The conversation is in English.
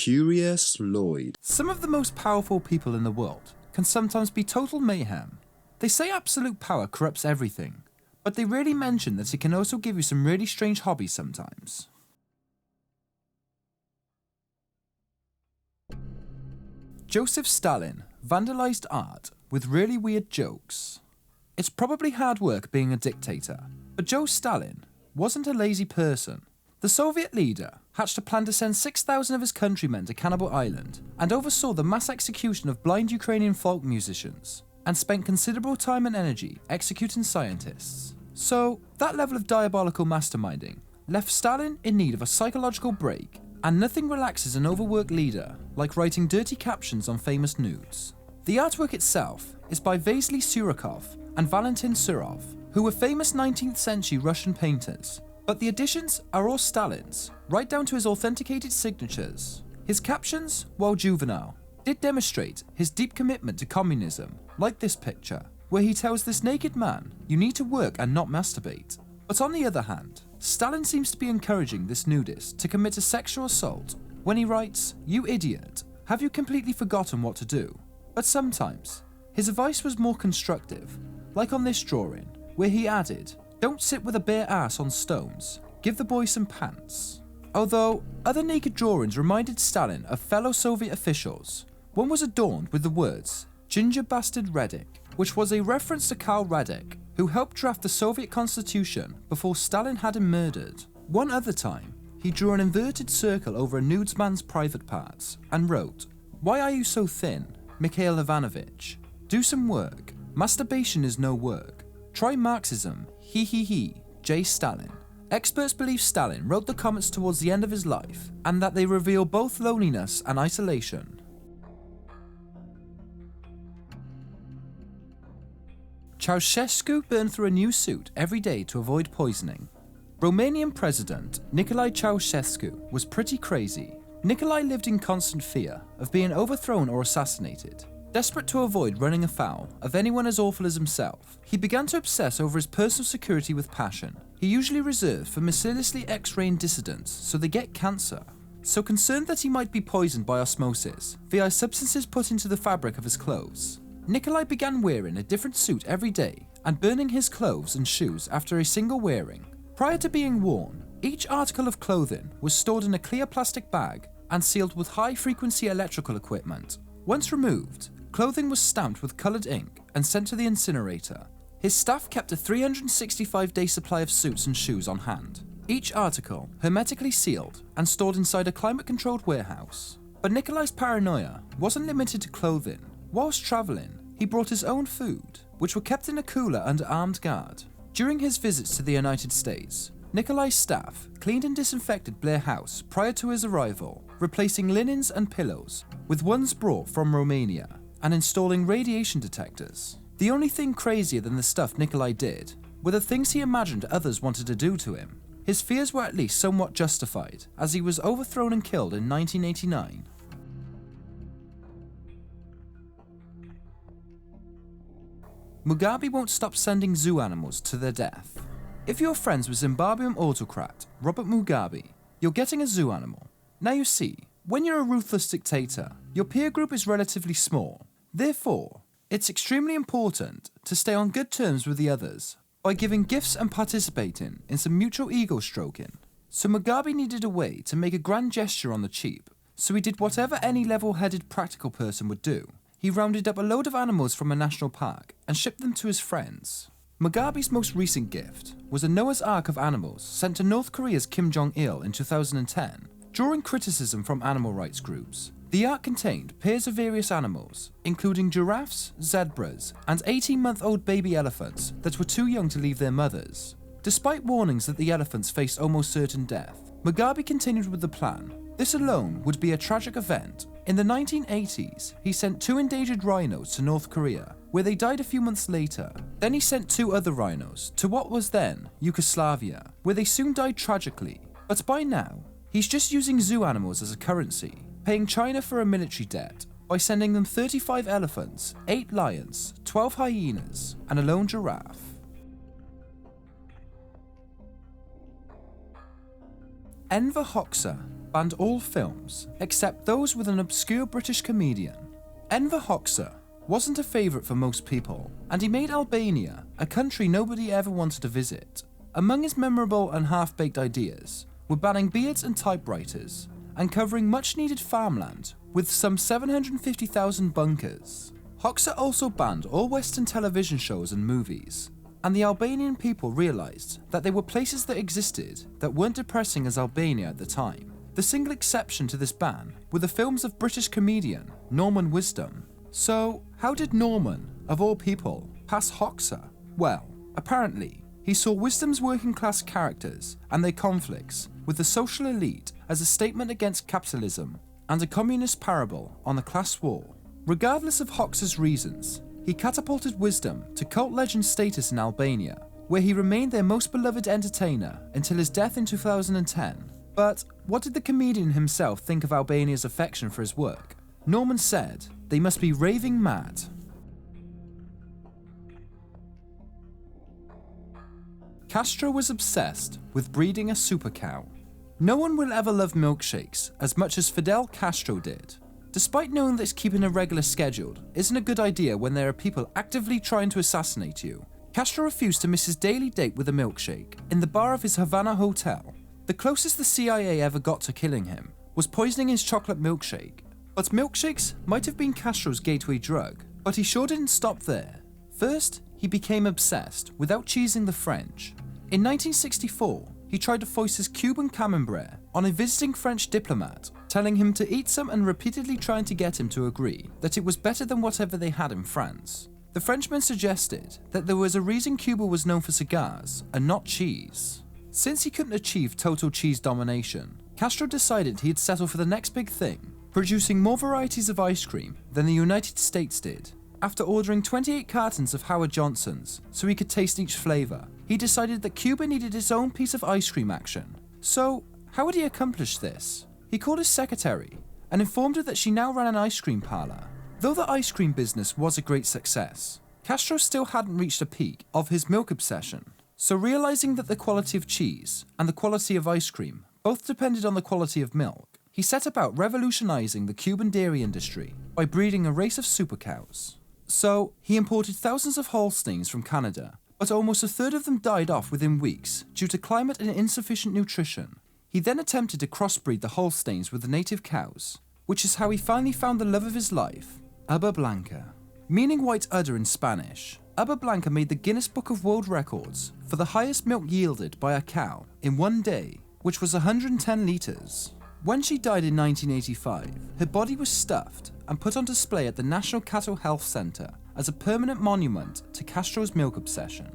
Curious Lloyd. Some of the most powerful people in the world can sometimes be total mayhem. They say absolute power corrupts everything, but they rarely mention that it can also give you some really strange hobbies sometimes. Joseph Stalin vandalized art with really weird jokes. It's probably hard work being a dictator, but Joe Stalin wasn't a lazy person. The Soviet leader hatched a plan to send 6,000 of his countrymen to Cannibal Island and oversaw the mass execution of blind Ukrainian folk musicians and spent considerable time and energy executing scientists. So, that level of diabolical masterminding left Stalin in need of a psychological break, and nothing relaxes an overworked leader like writing dirty captions on famous nudes. The artwork itself is by Vasily Surikov and Valentin Surov, who were famous 19th century Russian painters, but the additions are all Stalin's, right down to his authenticated signatures. His captions, while juvenile, did demonstrate his deep commitment to communism, like this picture, where he tells this naked man, "You need to work and not masturbate." But on the other hand, Stalin seems to be encouraging this nudist to commit a sexual assault when he writes, "You idiot, have you completely forgotten what to do?" But sometimes, his advice was more constructive, like on this drawing, where he added, "Don't sit with a bare ass on stones, give the boy some pants." Although, other naked drawings reminded Stalin of fellow Soviet officials. One was adorned with the words, "Ginger Bastard Radek," which was a reference to Karl Radek, who helped draft the Soviet constitution before Stalin had him murdered. One other time, he drew an inverted circle over a nude man's private parts and wrote, "Why are you so thin, Mikhail Ivanovich? Do some work. Masturbation is no work. Try Marxism, he, J. Stalin." Experts believe Stalin wrote the comments towards the end of his life, and that they reveal both loneliness and isolation. Ceaușescu burned through a new suit every day to avoid poisoning. Romanian President Nicolae Ceaușescu was pretty crazy. Nicolae lived in constant fear of being overthrown or assassinated. Desperate to avoid running afoul of anyone as awful as himself, he began to obsess over his personal security with passion. He usually reserved for mercilessly X-raying dissidents so they get cancer. So concerned that he might be poisoned by osmosis via substances put into the fabric of his clothes, Nicolae began wearing a different suit every day and burning his clothes and shoes after a single wearing. Prior to being worn, each article of clothing was stored in a clear plastic bag and sealed with high-frequency electrical equipment. Once removed, clothing was stamped with coloured ink and sent to the incinerator. His staff kept a 365-day supply of suits and shoes on hand, each article hermetically sealed and stored inside a climate-controlled warehouse. But Nicolae's paranoia wasn't limited to clothing. Whilst travelling, he brought his own food, which were kept in a cooler under armed guard. During his visits to the United States, Nicolae's staff cleaned and disinfected Blair House prior to his arrival, replacing linens and pillows with ones brought from Romania, and installing radiation detectors. The only thing crazier than the stuff Nicolae did were the things he imagined others wanted to do to him. His fears were at least somewhat justified, as he was overthrown and killed in 1989. Mugabe won't stop sending zoo animals to their death. If you're friends with Zimbabwean autocrat Robert Mugabe, you're getting a zoo animal. Now you see, when you're a ruthless dictator, your peer group is relatively small. Therefore, it's extremely important to stay on good terms with the others by giving gifts and participating in some mutual ego stroking. So Mugabe needed a way to make a grand gesture on the cheap, so he did whatever any level-headed practical person would do. He rounded up a load of animals from a national park and shipped them to his friends. Mugabe's most recent gift was a Noah's Ark of animals sent to North Korea's Kim Jong-il in 2010, drawing criticism from animal rights groups. The ark contained pairs of various animals, including giraffes, zebras, and 18-month-old baby elephants that were too young to leave their mothers. Despite warnings that the elephants faced almost certain death, Mugabe continued with the plan. This alone would be a tragic event. In the 1980s, he sent 2 endangered rhinos to North Korea, where they died a few months later. Then he sent 2 other rhinos to what was then Yugoslavia, where they soon died tragically. But by now, he's just using zoo animals as a currency, paying China for a military debt by sending them 35 elephants, 8 lions, 12 hyenas, and a lone giraffe. Enver Hoxha banned all films except those with an obscure British comedian. Enver Hoxha wasn't a favourite for most people, and he made Albania a country nobody ever wanted to visit. Among his memorable and half-baked ideas were banning beards and typewriters, and covering much-needed farmland with some 750,000 bunkers. Hoxha also banned all Western television shows and movies, and the Albanian people realised that there were places that existed that weren't depressing as Albania at the time. The single exception to this ban were the films of British comedian Norman Wisdom. So, how did Norman, of all people, pass Hoxha? Well, apparently, he saw Wisdom's working-class characters and their conflicts with the social elite as a statement against capitalism and a communist parable on the class war. Regardless of Hoxha's reasons, he catapulted Wisdom to cult legend status in Albania, where he remained their most beloved entertainer until his death in 2010. But what did the comedian himself think of Albania's affection for his work? Norman said, "They must be raving mad." Castro was obsessed with breeding a super cow. No one will ever love milkshakes as much as Fidel Castro did. Despite knowing that keeping a regular schedule isn't a good idea when there are people actively trying to assassinate you, Castro refused to miss his daily date with a milkshake in the bar of his Havana hotel. The closest the CIA ever got to killing him was poisoning his chocolate milkshake. But milkshakes might have been Castro's gateway drug, but he sure didn't stop there. First, he became obsessed without cheesing the French. In 1964, he tried to foist his Cuban camembert on a visiting French diplomat, telling him to eat some and repeatedly trying to get him to agree that it was better than whatever they had in France. The Frenchman suggested that there was a reason Cuba was known for cigars and not cheese. Since he couldn't achieve total cheese domination, Castro decided he'd settle for the next big thing, producing more varieties of ice cream than the United States did. After ordering 28 cartons of Howard Johnson's so he could taste each flavour, he decided that Cuba needed its own piece of ice cream action. So, how would he accomplish this? He called his secretary and informed her that she now ran an ice cream parlour. Though the ice cream business was a great success, Castro still hadn't reached a peak of his milk obsession. So realising that the quality of cheese and the quality of ice cream both depended on the quality of milk, he set about revolutionising the Cuban dairy industry by breeding a race of super cows. So, he imported thousands of Holsteins from Canada, but almost a third of them died off within weeks due to climate and insufficient nutrition. He then attempted to crossbreed the Holsteins with the native cows, which is how he finally found the love of his life, Uba Blanca. Meaning white udder in Spanish, Uba Blanca made the Guinness Book of World Records for the highest milk yielded by a cow in one day, which was 110 litres. When she died in 1985, her body was stuffed and put on display at the National Cattle Health Centre as a permanent monument to Castro's milk obsession.